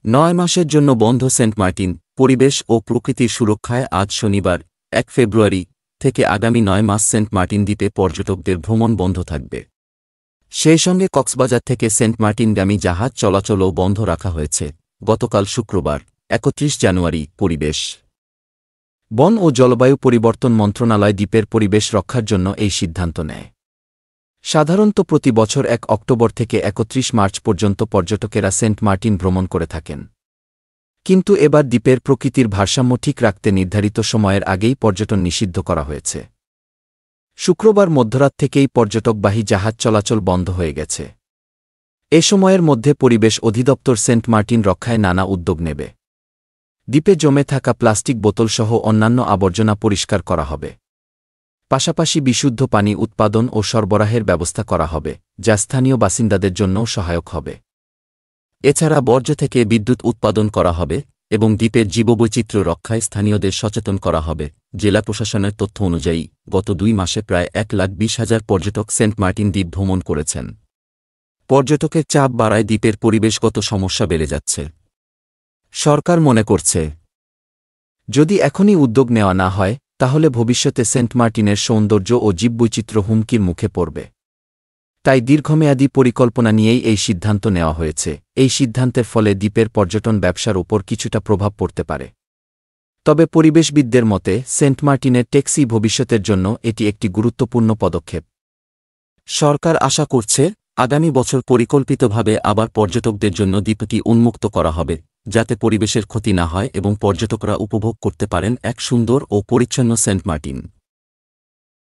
9 মাসের জন্য বন্ধ সেন্ট মার্টিন। পরিবেশ ও প্রকৃতির সুরক্ষায় আজ শনিবার 1 ফেব্রুয়ারি থেকে আগামী 9 মাস সেন্ট মার্টিন দ্বীপে পর্যটকদের ভ্রমণ বন্ধ থাকবে। সেই সঙ্গে কক্সবাজার থেকে সেন্ট মার্টিনগামী জাহাজ চলাচলও বন্ধ রাখা হয়েছে। গতকাল শুক্রবার 31 জানুয়ারি পরিবেশ, বন ও জলবায়ু পরিবর্তন মন্ত্রণালয় দ্বীপের পরিবেশ রক্ষার জন্য এই সিদ্ধান্ত নেয়। সাধারণত প্রতি বছর 1 অক্টোবর থেকে 31 মার্চ পর্যন্ত পর্যটকেরা সেন্ট মার্টিন ভ্রমণ করে থাকেন। কিন্তু এবার দ্বীপের প্রকৃতির ভারসাম্য ঠিক রাখতে নির্ধারিত সময়ের আগেই পর্যটন নিষিদ্ধ করা হয়েছে। শুক্রবার মধ্যরাত থেকেই পর্যটকবাহী জাহাজ চলাচল বন্ধ হয়ে গেছে। এ সময়ের মধ্যে পরিবেশ অধিদপ্তর সেন্ট মার্টিন রক্ষায় নানা উদ্যোগ নেবে। দ্বীপে জমে থাকা প্লাস্টিক বোতলসহ অন্যান্য আবর্জনা পরিষ্কার করা হবে। পাশাপাশি বিশুদ্ধ পানি উৎপাদন ও সরবরাহের ব্যবস্থা করা হবে, যা স্থানীয় বাসিন্দাদের জন্যও সহায়ক হবে। এছাড়া বর্জ্য থেকে বিদ্যুৎ উৎপাদন করা হবে এবং দ্বীপের জীববৈচিত্র্য রক্ষায় স্থানীয়দের সচেতন করা হবে। জেলা প্রশাসনের তথ্য অনুযায়ী গত 2 মাসে প্রায় 1,20,000 পর্যটক সেন্ট মার্টিন দ্বীপ ভ্রমণ করেছেন। পর্যটকের চাপ বাড়ায় দ্বীপের পরিবেশগত সমস্যা বেড়ে যাচ্ছে। সরকার মনে করছে, যদি এখনই উদ্যোগ নেওয়া না হয় তাহলে ভবিষ্যতে সেন্ট মার্টিনের সৌন্দর্য ও জীববৈচিত্র্য হুমকির মুখে পড়বে। তাই দীর্ঘমেয়াদী পরিকল্পনা নিয়েই এই সিদ্ধান্ত নেওয়া হয়েছে। এই সিদ্ধান্তের ফলে দ্বীপের পর্যটন ব্যবসার উপর কিছুটা প্রভাব পড়তে পারে। তবে পরিবেশবিদদের মতে সেন্ট মার্টিনের টেকসই ভবিষ্যতের জন্য এটি একটি গুরুত্বপূর্ণ পদক্ষেপ। সরকার আশা করছে আগামী বছর পরিকল্পিতভাবে আবার পর্যটকদের জন্য দ্বীপটি উন্মুক্ত করা হবে, যাতে পরিবেশের ক্ষতি না হয় এবং পর্যটকরা উপভোগ করতে পারেন এক সুন্দর ও পরিচ্ছন্ন সেন্ট মার্টিন।